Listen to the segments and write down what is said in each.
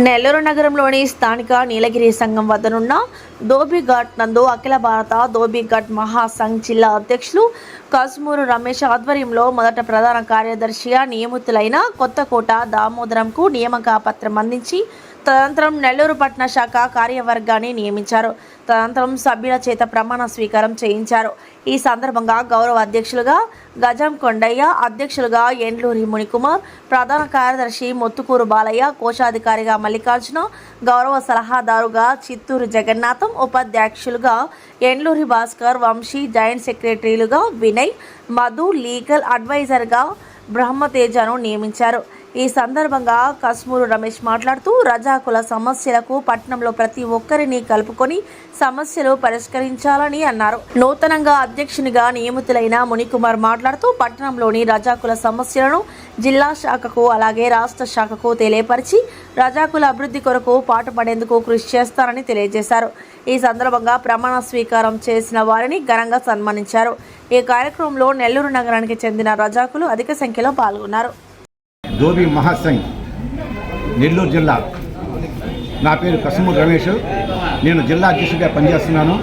నెల్లూరు నగరంలోని స్థానిక నీలగిరి సంఘం వద్దనున్న ధోబీఘాట్ నందు అఖిల భారత ధోబీఘాట్ మహాసంఘ్ జిల్లా అధ్యక్షులు కసుమూరు రమేష్ ఆధ్వర్యంలో మొదట ప్రధాన కార్యదర్శిగా నియమితులైన కొత్తకోట దామోదరంకు నియామక పత్రం అందించి తదనంతరం నెల్లూరు పట్టణ శాఖ కార్యవర్గాన్ని నియమించారు. తదనంతరం సభ్యుల చేత ప్రమాణ స్వీకారం చేయించారు. ఈ సందర్భంగా గౌరవ అధ్యక్షులుగా గజం కొండయ్య, అధ్యక్షులుగా ఎండ్లూరి మునికుమార్, ప్రధాన కార్యదర్శి మొత్తుకూరు బాలయ్య, కోశాధికారిగా మల్లికార్జున, గౌరవ సలహాదారుగా చిత్తూరు జగన్నాథం, ఉపాధ్యక్షులుగా ఎండ్లూరి భాస్కర్, వంశీ, జాయింట్ సెక్రటరీలుగా వినయ్, మధు, లీగల్ అడ్వైజర్గా బ్రహ్మతేజను నియమించారు. ఈ సందర్భంగా కసుమూరు రమేష్ మాట్లాడుతూ రజాకుల సమస్యలకు పట్టణంలో ప్రతి ఒక్కరిని కలుపుకొని సమస్యలు పరిష్కరించాలని అన్నారు. నూతనంగా అధ్యక్షునిగా నియమితులైన మునికుమార్ మాట్లాడుతూ పట్టణంలోని రజాకుల సమస్యలను జిల్లా శాఖకు అలాగే రాష్ట్ర శాఖకు తెలియపరిచి రజాకుల అభివృద్ధి కొరకు పాటుపడేందుకు కృషి చేస్తారని తెలియజేశారు. ఈ సందర్భంగా ప్రమాణ స్వీకారం చేసిన వారిని ఘనంగా సన్మానించారు. ఈ కార్యక్రమంలో నెల్లూరు నగరానికి చెందిన రజాకులు అధిక సంఖ్యలో పాల్గొన్నారు. ధోబీ మహాసంఘ్ నెల్లూరు జిల్లా. నా పేరు కసుమూరు రమేష్. నేను జిల్లా అధ్యక్షుడిగా పనిచేస్తున్నాను.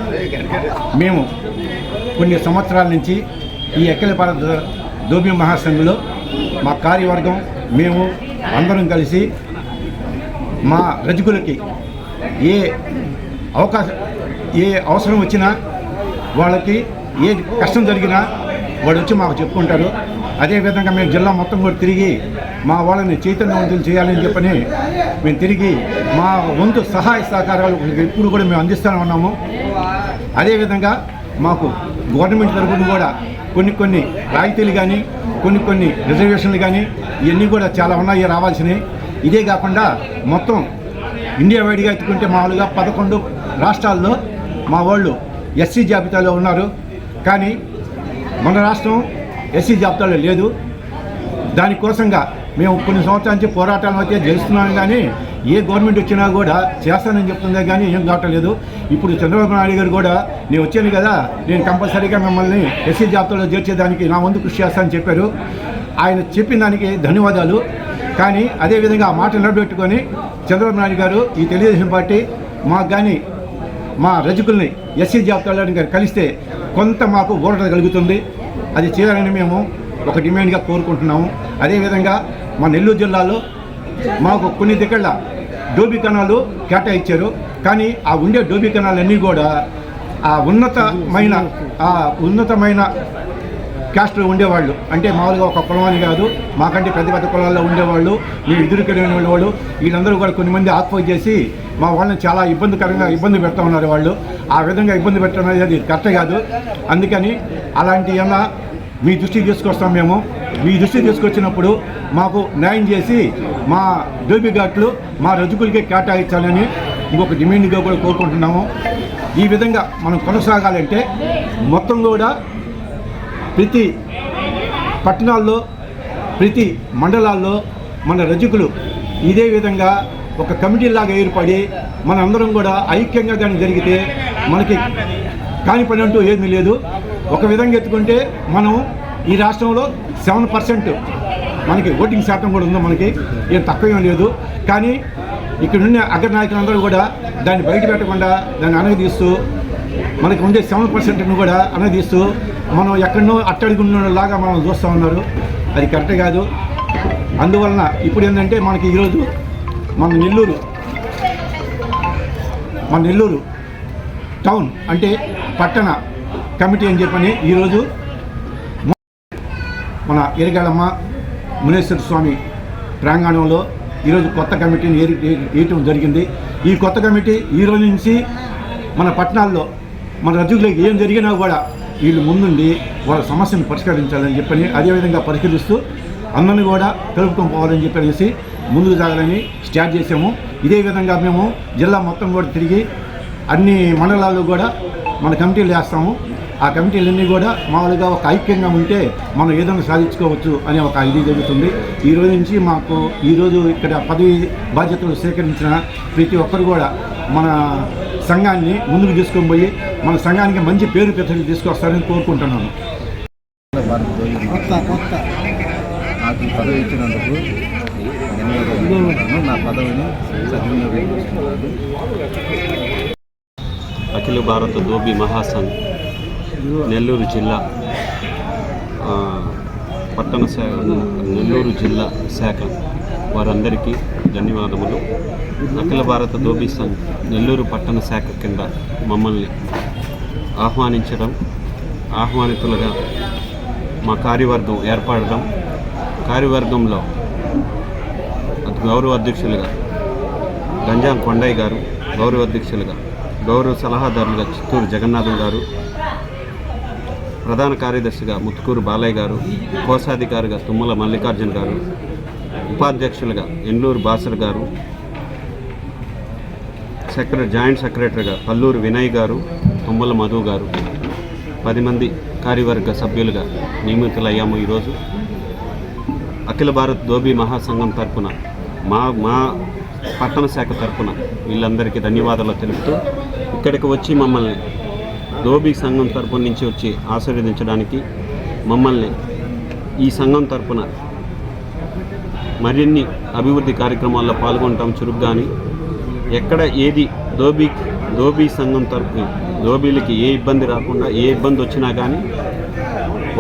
మేము కొన్ని సంవత్సరాల నుంచి ఈ అఖిల భారత ధోబీ మహాసంఘ్లో మా కార్యవర్గం మేము అందరం కలిసి మా రజకులకి ఏ అవసరం వచ్చినా వాళ్ళకి ఏ కష్టం జరిగినా వాళ్ళు వచ్చి మాకు చెప్పుకుంటారు. అదేవిధంగా మేము జిల్లా మొత్తం కూడా తిరిగి మా వాళ్ళని చైతన్యవంతులు చేయాలని చెప్పని మేము తిరిగి మా వంతు సహాయ సహకారాలు ఎప్పుడు కూడా మేము అందిస్తూనే ఉన్నాము. అదేవిధంగా మాకు గవర్నమెంట్ తరఫున కూడా కొన్ని రాయితీలు కానీ కొన్ని రిజర్వేషన్లు కానీ ఇవన్నీ కూడా చాలా ఉన్నాయి రావాల్సినవి. ఇదే కాకుండా మొత్తం ఇండియా వైడ్గా ఎత్తుకుంటే మామూలుగా 11 రాష్ట్రాల్లో మా వాళ్ళు ఎస్సీ జాబితాలో ఉన్నారు. కానీ మన రాష్ట్రం ఎస్సీ జాబితాలో లేదు. దానికోసంగా మేము కొన్ని సంవత్సరాల నుంచి పోరాటాలు అయితే చేస్తున్నాం. కానీ ఏ గవర్నమెంట్ వచ్చినా కూడా చేస్తానని చెప్తుందే కానీ ఏం కావట్లేదు. ఇప్పుడు చంద్రబాబు నాయుడు గారు కూడా నేను వచ్చాను కదా, నేను కంపల్సరీగా మిమ్మల్ని ఎస్సీ జాబితాలో చేర్చేదానికి నా వంతు కృషి చేస్తానని చెప్పారు. ఆయన చెప్పిన దానికి ధన్యవాదాలు. కానీ అదేవిధంగా ఆ మాట నిలబెట్టుకొని చంద్రబాబు నాయుడు గారు ఈ తెలుగుదేశం పార్టీ మాకు కానీ మా రజకుల్ని ఎస్సీ జాబితాలో కలిస్తే కొంత మాకు ఊరట కలుగుతుంది. అది చేయాలని మేము ఒక డిమాండ్గా కోరుకుంటున్నాము. అదేవిధంగా మా నెల్లూరు జిల్లాలో మాకు కొన్ని దగ్గర డోబీ కణాలు కేటాయించారు. కానీ ఆ ఉండే డోబీ కణాలన్నీ కూడా ఆ ఉన్నతమైన క్యాస్ట్లో ఉండేవాళ్ళు, అంటే మామూలుగా ఒక కులమని కాదు, మాకంటే పెద్ద కులాల్లో ఉండేవాళ్ళు, మేము ఎదురుకెళ్ళిన వాళ్ళు, వీళ్ళందరూ కూడా కొన్ని మంది ఆత్మహత్య చేసి మా వాళ్ళని చాలా ఇబ్బంది పెడతా ఉన్నారు. వాళ్ళు ఆ విధంగా ఇబ్బంది పెట్టడం అనేది కరెక్ట్ కాదు. అందుకని అలాంటి ఏమన్నా మీ దృష్టికి తీసుకొస్తాం. మేము మీ దృష్టికి తీసుకొచ్చినప్పుడు మాకు న్యాయం చేసి మా ధోబీఘాట్లు మా రజకులకే కేటాయించాలని ఇంకొక డిమాండ్గా కూడా కోరుకుంటున్నాము. ఈ విధంగా మనం కొనసాగాలంటే మొత్తం కూడా ప్రతి పట్టణాల్లో ప్రతి మండలాల్లో మన రజకులు ఇదే విధంగా ఒక కమిటీలాగా ఏర్పడి మన అందరం కూడా ఐక్యంగా కానీ జరిగితే మనకి కాని పని అంటూ ఏమీ లేదు. ఒక విధంగా ఎత్తుకుంటే మనం ఈ రాష్ట్రంలో 7% మనకి ఓటింగ్ శాతం కూడా ఉందో, మనకి ఏం తక్కువేం లేదు. కానీ ఇక్కడున్న అగ్రనాయకులందరూ కూడా దాన్ని బయట పెట్టకుండా దాన్ని అనగదీస్తూ మనకి ఉండే 7%ను కూడా అనగదీస్తూ మనం ఎక్కడనో అట్టడుగున్నలాగా మనం చూస్తూ ఉన్నారు. అది కరెక్ట్ కాదు. అందువలన ఇప్పుడు ఏంటంటే మనకి ఈరోజు మన నెల్లూరు టౌన్ అంటే పట్టణ కమిటీ అని చెప్పని ఈరోజు మన ఎరిగాళమ్మ మునేశ్వర స్వామి ప్రాంగణంలో ఈరోజు కొత్త కమిటీని వేయటం జరిగింది. ఈ కొత్త కమిటీ ఈరోజు నుంచి మన పట్టణాల్లో మన రజకులకు ఏం జరిగినా కూడా వీళ్ళు ముందుండి వాళ్ళ సమస్యను పరిష్కరించాలని చెప్పని, అదేవిధంగా పరిష్కరిస్తూ అందరినీ కూడా కలుపుకొని పోవాలని చెప్పేసి ముందుకు సాగాలని స్టార్ట్ చేసాము. ఇదే విధంగా మేము జిల్లా మొత్తం కూడా తిరిగి అన్ని మండలాల్లో కూడా మన కమిటీలు వేస్తాము. ఆ కమిటీలన్నీ కూడా మామూలుగా ఒక ఐక్యంగా ఉంటే మనం ఏదైనా సాధించుకోవచ్చు అనే ఒక ఇది జరుగుతుంది. ఈరోజు నుంచి మాకు ఈరోజు ఇక్కడ పదవి బాధ్యతలు సేకరించిన ప్రతి ఒక్కరు కూడా మన సంఘాన్ని ముందుకు తీసుకొని పోయి మన సంఘానికి మంచి పేరు ప్రతిష్టలు తీసుకొస్తారని కోరుకుంటున్నాను. నాకు పదవి ఇచ్చినందుకు ధన్యవాదాలు. నా పదవిని సద్వినియోగం. అఖిల భారత దోబీ మహాసంఘ్ నెల్లూరు జిల్లా పట్టణ శాఖ నెల్లూరు జిల్లా శాఖ వారందరికీ ధన్యవాదములు. అఖిల భారత దోబీ సంఘ్ నెల్లూరు పట్టణ శాఖ కింద మమ్మల్ని ఆహ్వానితులుగా మా కార్యవర్గం ఏర్పడడం, కార్యవర్గంలో గౌరవ అధ్యక్షులుగా గంజాం కొండయ్య గారు, గౌరవ అధ్యక్షులుగా గౌరవ సలహాదారులుగా చిత్తూరు జగన్నాథం గారు, ప్రధాన కార్యదర్శిగా ముత్తుకూరు బాలయ్య గారు, కోశాధికారిగా తుమ్మల మల్లికార్జున గారు, ఉపాధ్యక్షులుగా ఎండ్లూరు బాసర్ గారు, జాయింట్ సెక్రటరీగా పల్లూరు వినయ్ గారు, తుమ్మల మధు గారు, 10 మంది కార్యవర్గ సభ్యులుగా నియమితులయ్యాము. ఈరోజు అఖిల భారత్ దోబీ మహాసంఘం తరపున మా పట్టణ శాఖ తరపున వీళ్ళందరికీ ధన్యవాదాలు తెలుపుతూ, ఇక్కడికి వచ్చి మమ్మల్ని దోబీ సంఘం తరపు నుంచి వచ్చి ఆశీర్వదించడానికి, మమ్మల్ని ఈ సంఘం తరపున మరిన్ని అభివృద్ధి కార్యక్రమాల్లో పాల్గొనటం చురుగ్గాని, ఎక్కడ ఏది దోబీ సంఘం తరపున దోబీలకి ఏ ఇబ్బంది రాకుండా, ఏ ఇబ్బంది వచ్చినా కానీ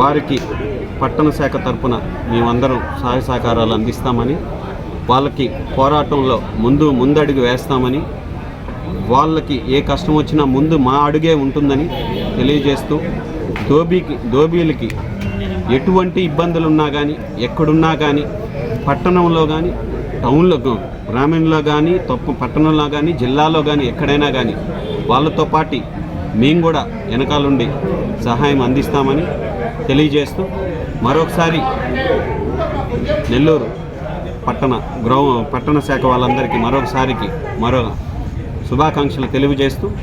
వారికి పట్టణ శాఖ తరపున మేమందరం సహాయ సహకారాలు అందిస్తామని, వాళ్ళకి పోరాటంలో ముందడుగు వేస్తామని, వాళ్ళకి ఏ కష్టం వచ్చినా ముందు మా అడుగే ఉంటుందని తెలియజేస్తూ, దోబీలకి ఎటువంటి ఇబ్బందులు ఉన్నా కానీ, ఎక్కడున్నా కానీ, పట్టణంలో కానీ, టౌన్లో, గ్రామీణంలో కానీ, పట్టణంలో కానీ, జిల్లాలో కానీ, ఎక్కడైనా కానీ వాళ్ళతో పాటు మేము కూడా వెనకాలండి సహాయం అందిస్తామని తెలియజేస్తూ, మరొకసారి నెల్లూరు పట్టణ శాఖ వాళ్ళందరికీ మరో శుభాకాంక్షలు తెలియజేస్తున్నాం.